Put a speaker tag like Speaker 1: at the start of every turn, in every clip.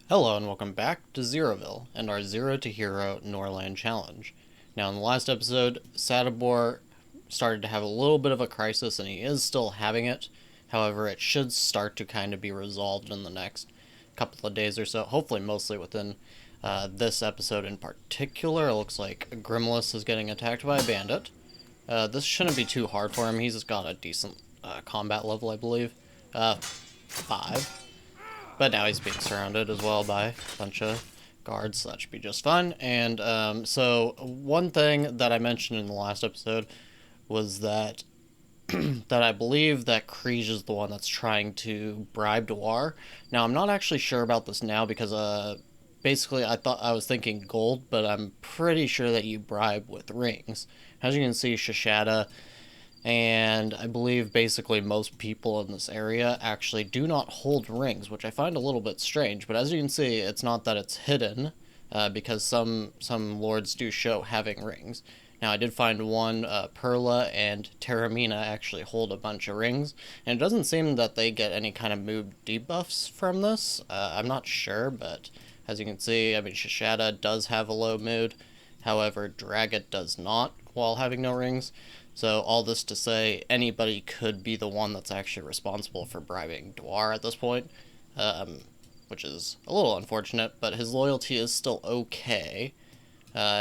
Speaker 1: Hello and welcome back to Zeroville and our Zero to Hero Norland challenge. Now in the last episode, Sadibor started to have a little bit of a crisis and he is still having it. However, it should start to kind of be resolved in the next couple of days or so, hopefully mostly within this episode in particular. It looks like Grimless is getting attacked by a bandit. This shouldn't be too hard for him. He's just got a decent combat level, I believe. 5. But now he's being surrounded as well by a bunch of guards, so that should be just fun. And so one thing that I mentioned in the last episode was that that I believe that Grudges is the one that's trying to bribe Dwar. Now I'm not actually sure about this now because basically I was thinking gold, but I'm pretty sure that you bribe with rings. As you can see, Shashada and I believe basically most people in this area actually do not hold rings, which I find a little bit strange. But as you can see, it's not that it's hidden, because some lords do show having rings. Now I did find one, Perla and Terramina actually hold a bunch of rings, and it doesn't seem that they get any kind of mood debuffs from this. I'm not sure, but as you can see, I mean, Shashada does have a low mood, however, Dragot does not while having no rings. So all this to say, anybody could be the one that's actually responsible for bribing Dwar at this point, which is a little unfortunate, but his loyalty is still okay.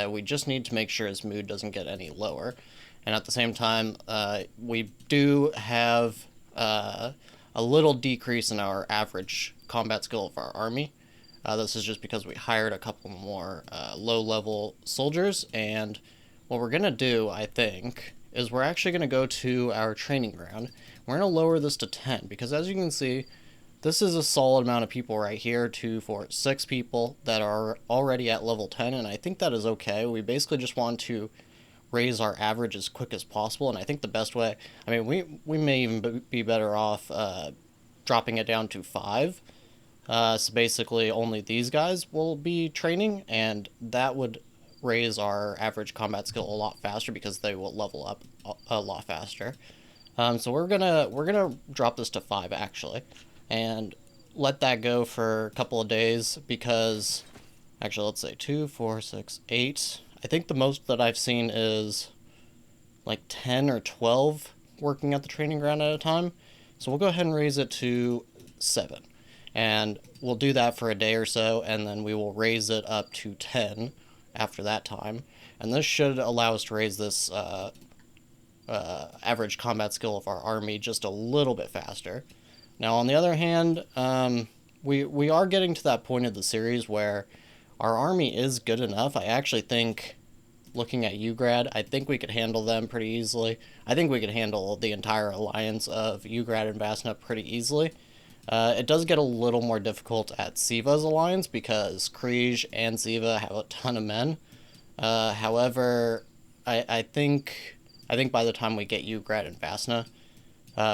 Speaker 1: We just need to make sure his mood doesn't get any lower. And at the same time, we do have a little decrease in our average combat skill of our army. This is just because we hired a couple more low-level soldiers, and what we're going to do, I think, is we're actually going to go to our training ground. We're going to lower this to 10, because as you can see, this is a solid amount of people right here, 2, 4, 6 people that are already at level 10, and I think that is okay. We basically just want to raise our average as quick as possible, and I think the best way, I mean, we may even be better off dropping it down to 5. So basically only these guys will be training, and that would raise our average combat skill a lot faster because they will level up a lot faster. So we're gonna drop this to 5 actually, and let that go for a couple of days because actually let's say 2, 4, 6, 8. I think the most that I've seen is like 10 or 12 working at the training ground at a time. So we'll go ahead and raise it to 7. And we'll do that for a day or so, and then we will raise it up to 10 after that time. And this should allow us to raise this average combat skill of our army just a little bit faster. Now, on the other hand, we are getting to that point of the series where our army is good enough. I actually think, looking at Ugrad, I think we could handle them pretty easily. I think we could handle the entire alliance of Ugrad and Vasna pretty easily. It does get a little more difficult at Siva's alliance because Kriege and Siva have a ton of men. However, I think by the time we get Ugrad and Vasna,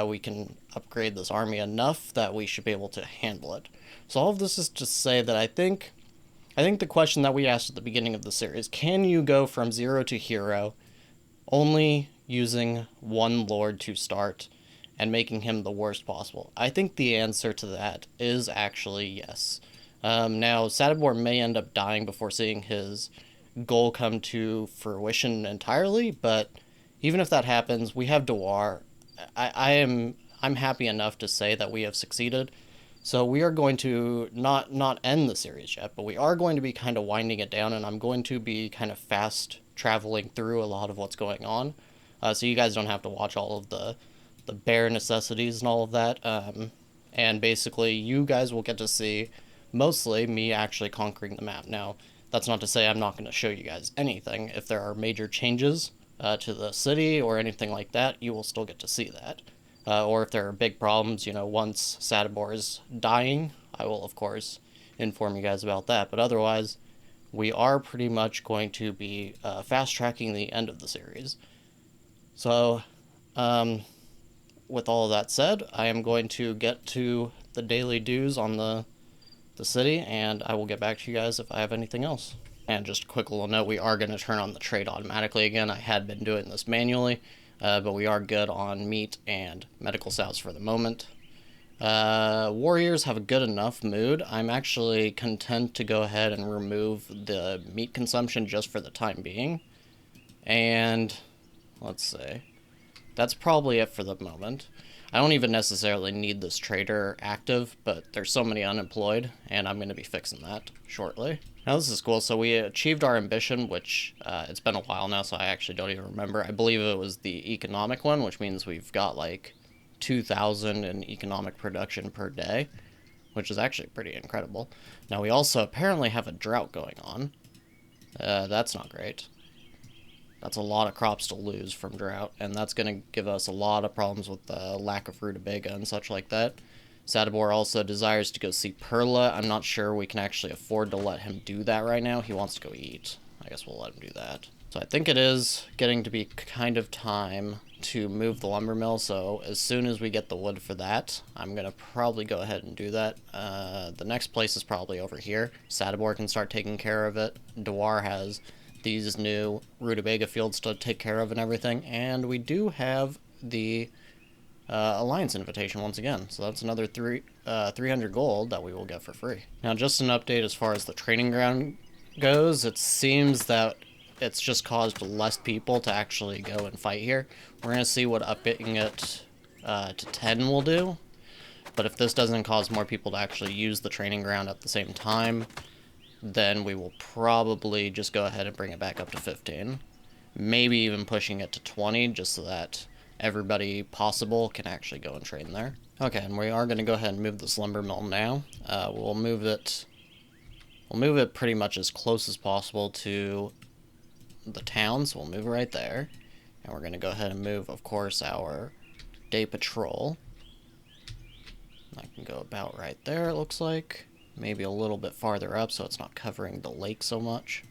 Speaker 1: we can upgrade this army enough that we should be able to handle it. So all of this is to say that I think the question that we asked at the beginning of the series, can you go from 0 to hero only using one lord to start and making him the worst possible? I think the answer to that is actually yes. Now, Sadibor may end up dying before seeing his goal come to fruition entirely, but even if that happens, we have Dwar. I'm happy enough to say that we have succeeded. So we are going to not end the series yet, but we are going to be kind of winding it down, and I'm going to be kind of fast traveling through a lot of what's going on, so you guys don't have to watch all of the bare necessities and all of that, and basically you guys will get to see mostly me actually conquering the map. Now, that's not to say I'm not going to show you guys anything. If there are major changes to the city or anything like that, you will still get to see that. Or if there are big problems, once Sadibor is dying, I will of course inform you guys about that. But otherwise, we are pretty much going to be fast tracking the end of the series. So, with all of that said, I am going to get to the daily dues on the city, and I will get back to you guys if I have anything else. And just a quick little note, we are going to turn on the trade automatically again. I had been doing this manually, but we are good on meat and medical salves for the moment. Warriors have a good enough mood. I'm actually content to go ahead and remove the meat consumption just for the time being. And let's see. That's probably it for the moment. I don't even necessarily need this trader active, but there's so many unemployed, and I'm going to be fixing that shortly. Now this is cool. So we achieved our ambition, which it's been a while now, so I actually don't even remember. I believe it was the economic one, which means we've got like 2,000 in economic production per day, which is actually pretty incredible. Now we also apparently have a drought going on. That's not great. That's a lot of crops to lose from drought, and that's going to give us a lot of problems with the lack of rutabaga and such like that. Sadibor also desires to go see Perla. I'm not sure we can actually afford to let him do that right now. He wants to go eat. I guess we'll let him do that. So I think it is getting to be kind of time to move the lumber mill, so as soon as we get the wood for that, I'm going to probably go ahead and do that. The next place is probably over here. Sadibor can start taking care of it. Dewar has these new rutabaga fields to take care of and everything, and we do have the Alliance invitation once again, so that's another 300 gold that we will get for free. Now just an update as far as the training ground goes. It seems that it's just caused less people to actually go and fight here. We're going to see what upping it to 10 will do, but if this doesn't cause more people to actually use the training ground at the same time, then we will probably just go ahead and bring it back up to 15. Maybe even pushing it to 20, just so that everybody possible can actually go and train there. Okay, and we are going to go ahead and move this lumber mill now. We'll move it pretty much as close as possible to the town, so we'll move it right there. And we're going to go ahead and move, of course, our day patrol. I can go about right there, it looks like. Maybe a little bit farther up so it's not covering the lake so much.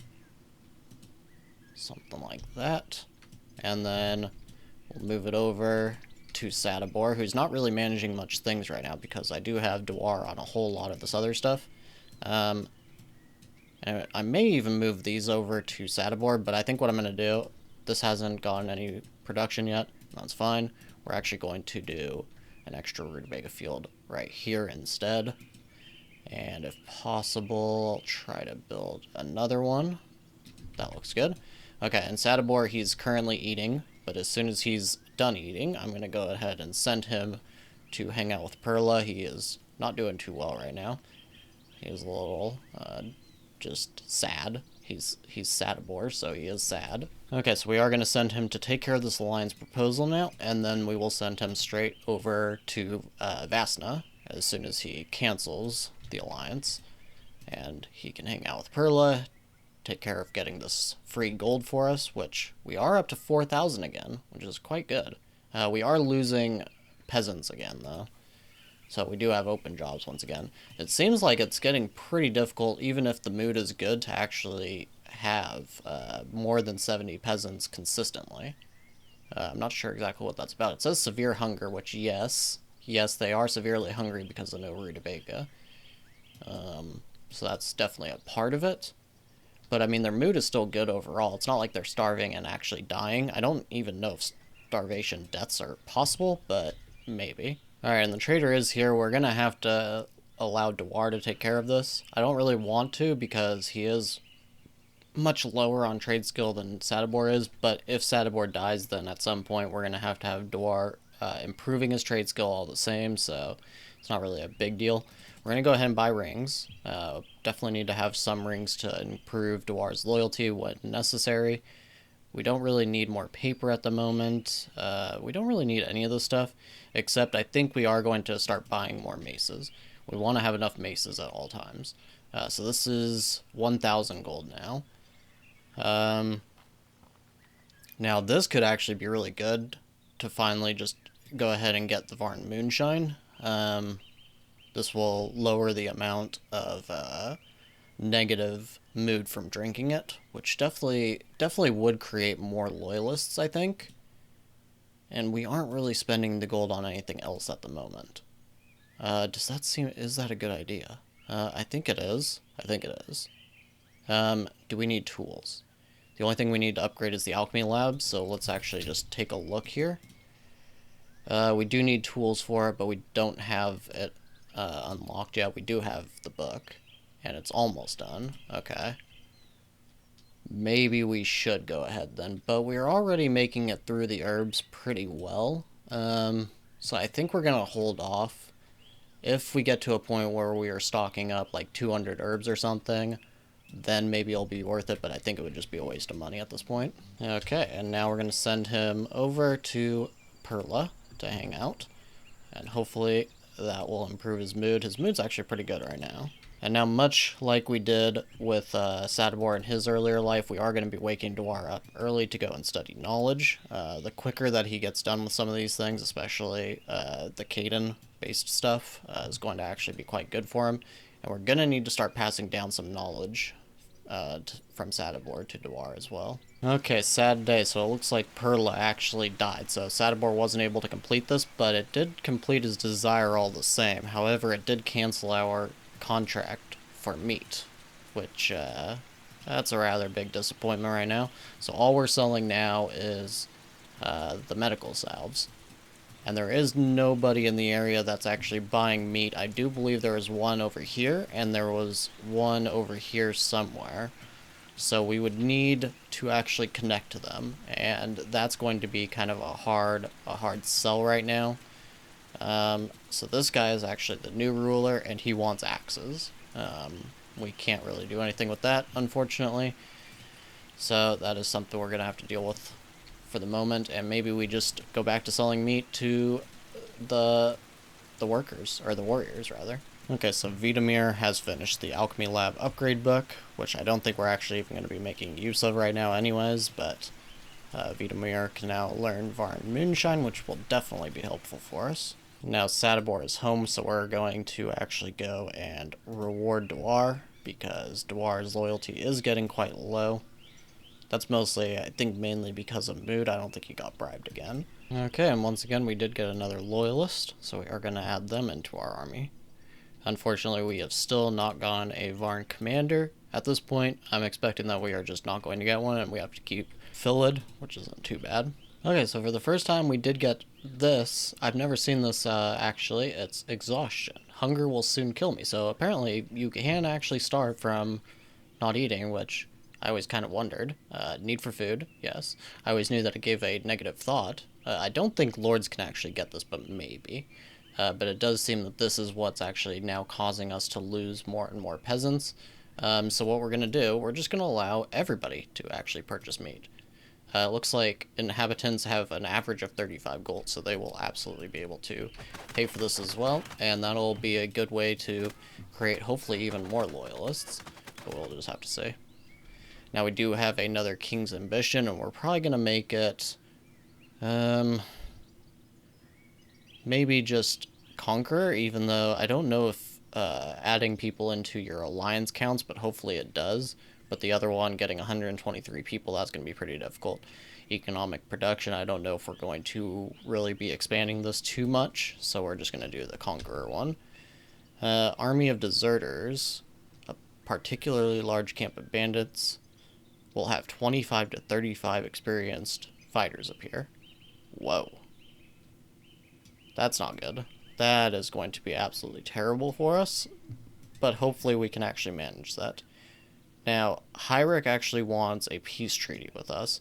Speaker 1: Something like that. And then we'll move it over to Sadibor, who's not really managing much things right now because I do have Dewar on a whole lot of this other stuff. And I may even move these over to Sadibor, but I think what I'm going to do, this hasn't gotten any production yet, that's fine. We're actually going to do an extra rutabaga field right here instead. And if possible, I'll try to build another one. That looks good. Okay, and Sadibor, he's currently eating, but as soon as he's done eating, I'm going to go ahead and send him to hang out with Perla. He is not doing too well right now. He is a little, just sad. He's Sadibor, so he is sad. Okay, so we are going to send him to take care of this alliance proposal now, and then we will send him straight over to Vasna as soon as he cancels the alliance, and he can hang out with Perla, take care of getting this free gold for us, which we are up to 4,000 again, which is quite good. We are losing peasants again, though, so we do have open jobs once again. It seems like it's getting pretty difficult, even if the mood is good, to actually have more than 70 peasants consistently. I'm not sure exactly what that's about. It says severe hunger, which yes, they are severely hungry because of no rutabaga. So that's definitely a part of it. But I mean, their mood is still good overall. It's not like they're starving and actually dying. I don't even know if starvation deaths are possible, but maybe. Alright, and the trader is here. We're gonna have to allow Dewar to take care of this. I don't really want to because he is much lower on trade skill than Sadibor is, but if Sadibor dies, then at some point we're gonna have Dewar improving his trade skill all the same, so it's not really a big deal. We're going to go ahead and buy rings. Definitely need to have some rings to improve Dewar's loyalty when necessary. We don't really need more paper at the moment. We don't really need any of this stuff, except I think we are going to start buying more maces. We want to have enough maces at all times. So this is 1,000 gold now. Now this could actually be really good to finally just go ahead and get the Varn Moonshine. This will lower the amount of negative mood from drinking it, which definitely would create more loyalists, I think. And we aren't really spending the gold on anything else at the moment. Does that seem... is that a good idea? I think it is. Do we need tools? The only thing we need to upgrade is the alchemy lab, so let's actually just take a look here. We do need tools for it, but we don't have it unlocked yet. We do have the book, and it's almost done. Okay. Maybe we should go ahead then, but we're already making it through the herbs pretty well. So I think we're going to hold off. If we get to a point where we are stocking up like 200 herbs or something, then maybe it'll be worth it, but I think it would just be a waste of money at this point. Okay, and now we're going to send him over to Perla to hang out, and hopefully that will improve his mood. His mood's actually pretty good right now. And now, much like we did with Sadibor in his earlier life, we are going to be waking Dwar up early to go and study knowledge. The quicker that he gets done with some of these things, especially the Caden-based stuff, is going to actually be quite good for him. And we're going to need to start passing down some knowledge from Sadibor to Dwar as well. Okay, sad day. So it looks like Perla actually died. So Sadibor wasn't able to complete this, but it did complete his desire all the same. However, it did cancel our contract for meat, which that's a rather big disappointment right now. So all we're selling now is the medical salves, and there is nobody in the area that's actually buying meat. I do believe there is one over here, and there was one over here somewhere, so we would need to actually connect to them, and that's going to be kind of a hard sell right now. So this guy is actually the new ruler, and he wants axes. We can't really do anything with that, unfortunately. So that is something we're going to have to deal with for the moment, and maybe we just go back to selling meat to the workers, or the warriors, rather. Okay, so Vitamir has finished the Alchemy Lab upgrade book, which I don't think we're actually even going to be making use of right now anyways, but Vitamir can now learn Varn Moonshine, which will definitely be helpful for us. Now Sadibor is home, so we're going to actually go and reward Dwar, because Dwar's loyalty is getting quite low. That's mostly, I think, mainly because of mood. I don't think he got bribed again. Okay, and once again we did get another loyalist, so we are going to add them into our army. Unfortunately, we have still not gotten a Varn commander. At this point, I'm expecting that we are just not going to get one, and we have to keep Philid, which isn't too bad. Okay, so for the first time we did get this. I've never seen this, actually. It's exhaustion. Hunger will soon kill me. So apparently you can actually starve from not eating, which I always kind of wondered. Need for food, yes. I always knew that it gave a negative thought. I don't think lords can actually get this, but maybe. But it does seem that this is what's actually now causing us to lose more and more peasants. So what we're going to do, we're just going to allow everybody to actually purchase meat. It looks like inhabitants have an average of 35 gold, so they will absolutely be able to pay for this as well, and that'll be a good way to create hopefully even more loyalists, but we'll just have to see. Now we do have another King's Ambition, and we're probably going to make it maybe just Conqueror, even though I don't know if adding people into your alliance counts, but hopefully it does. But the other one, getting 123 people, that's going to be pretty difficult. Economic production, I don't know if we're going to really be expanding this too much, so we're just going to do the Conqueror one. Army of Deserters, a particularly large camp of bandits, will have 25 to 35 experienced fighters appear. Whoa. That's not good. That is going to be absolutely terrible for us, but hopefully we can actually manage that. Now, Hyric actually wants a peace treaty with us.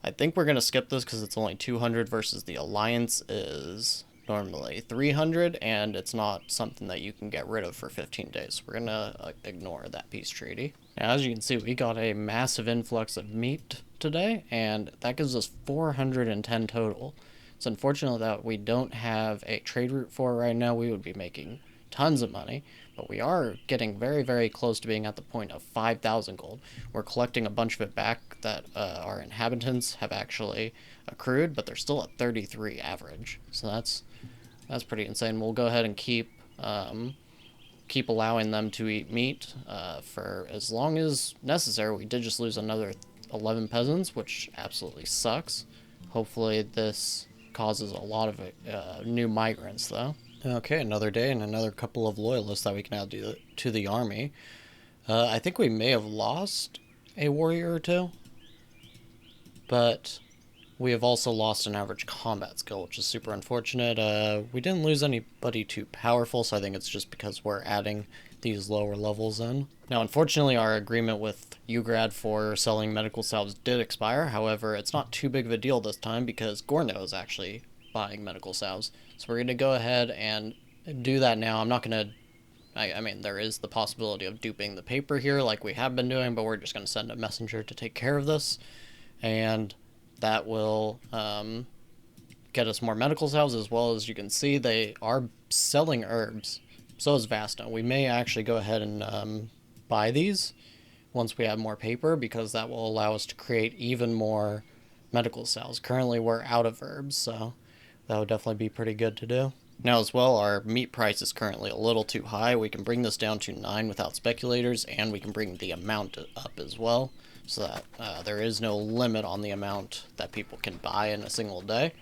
Speaker 1: I think we're going to skip this because it's only 200 versus the Alliance is normally 300, and it's not something that you can get rid of for 15 days. We're going to ignore that peace treaty. Now, as you can see, we got a massive influx of meat today, and that gives us 410 total. It's unfortunate that we don't have a trade route for it right now. We would be making tons of money, but we are getting very, very close to being at the point of 5,000 gold. We're collecting a bunch of it back that our inhabitants have actually accrued, but they're still at 33 average. So that's pretty insane. We'll go ahead and keep allowing them to eat meat for as long as necessary. We did just lose another 11 peasants, which absolutely sucks. Hopefully this causes a lot of new migrants, though. Okay, another day and another couple of loyalists that we can add to the army. I think we may have lost a warrior or two, but we have also lost an average combat skill, which is super unfortunate. We didn't lose anybody too powerful, so I think it's just because we're adding these lower levels in. Now, unfortunately, our agreement with Ugrad for selling medical salves did expire. However, it's not too big of a deal this time because Gorno is actually buying medical salves. So we're going to go ahead and do that now. I'm not going to... I mean, there is the possibility of duping the paper here like we have been doing, but we're just going to send a messenger to take care of this. And that will get us more medical salves, as well as you can see they are selling herbs. So is Vasta. We may actually go ahead and buy these once we have more paper, because that will allow us to create even more medical cells. Currently we're out of herbs, so that would definitely be pretty good to do. Now as well, our meat price is currently a little too high. We can bring this down to 9 without speculators, and we can bring the amount up as well, so that there is no limit on the amount that people can buy in a single day.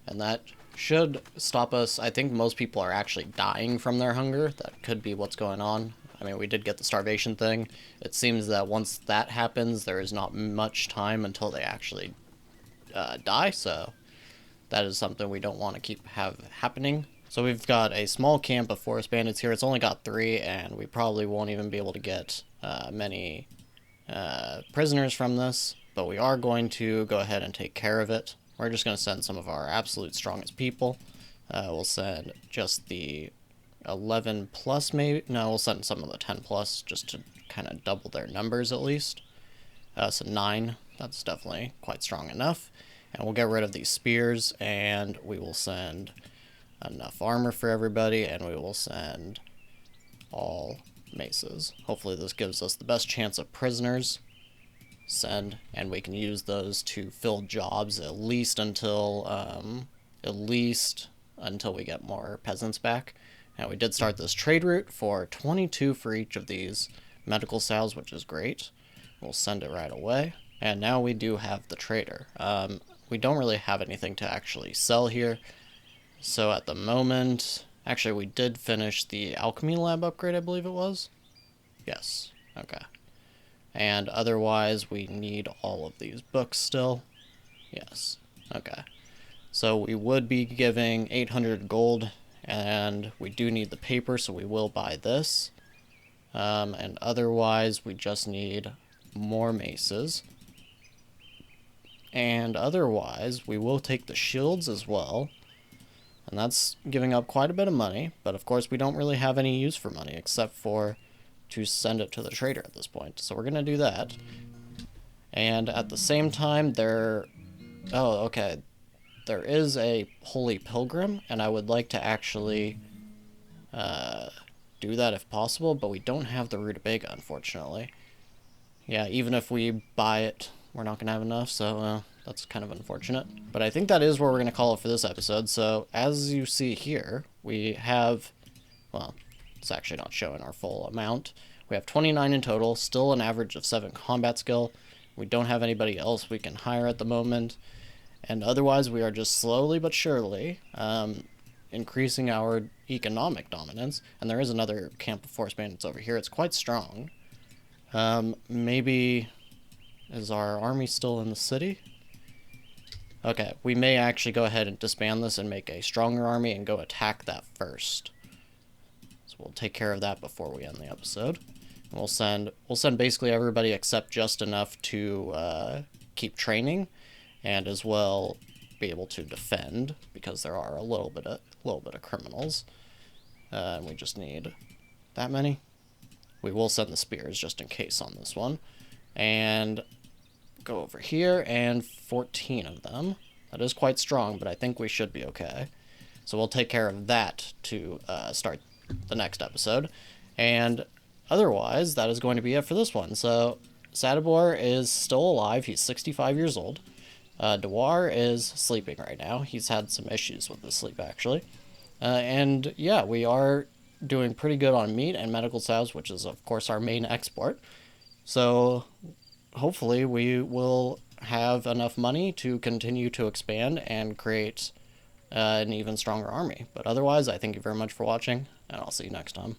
Speaker 1: And that should stop us. I think most people are actually dying from their hunger. That could be what's going on. I mean, we did get the starvation thing. It seems that once that happens, there is not much time until they actually die, so that is something we don't want to have happening. So we've got a small camp of forest bandits here. It's only got 3, and we probably won't even be able to get many prisoners from this, but we are going to go ahead and take care of it. We're just going to send some of our absolute strongest people. We'll send just the 11 plus maybe. No, we'll send some of the 10 plus just to kind of double their numbers at least. So 9, that's definitely quite strong enough. And we'll get rid of these spears, and we will send enough armor for everybody, and we will send all maces. Hopefully this gives us the best chance of prisoners. Send, and we can use those to fill jobs at least until we get more peasants back. Now we did start this trade route for 22 for each of these medical salves, which is great. We'll send it right away. And now we do have the trader. We don't really have anything to actually sell here, so at the moment, actually we did finish the alchemy lab upgrade, I believe it was. Yes, okay. And otherwise, we need all of these books still. Yes. Okay. So we would be giving 800 gold, and we do need the paper, so we will buy this. And otherwise, we just need more maces. And otherwise, we will take the shields as well. And that's giving up quite a bit of money, but of course we don't really have any use for money except for to send it to the trader at this point. So we're going to do that. And at the same time, there is a holy pilgrim, and I would like to actually do that if possible, but we don't have the rutabaga, unfortunately. Yeah, even if we buy it, we're not going to have enough, so that's kind of unfortunate. But I think that is where we're going to call it for this episode. So as you see here, we have, well, it's actually not showing our full amount. We have 29 in total, still an average of 7 combat skill. We don't have anybody else we can hire at the moment. And otherwise, we are just slowly but surely increasing our economic dominance. And there is another camp of forest bandits over here. It's quite strong. Maybe... Is our army still in the city? Okay, we may actually go ahead and disband this and make a stronger army and go attack that first. So we'll take care of that before we end the episode. And we'll send basically everybody except just enough to keep training, and as well be able to defend, because there are a little bit of criminals. And we just need that many. We will send the spears just in case on this one. And go over here, and 14 of them. That is quite strong, but I think we should be okay. So we'll take care of that to start the next episode. And otherwise, that is going to be it for this one. So Sadibor is still alive. He's 65 years old. Dewar is sleeping right now. He's had some issues with his sleep, actually. And yeah, we are doing pretty good on meat and medical salves, which is, of course, our main export. So hopefully we will have enough money to continue to expand and create an even stronger army. But otherwise, I thank you very much for watching, and I'll see you next time.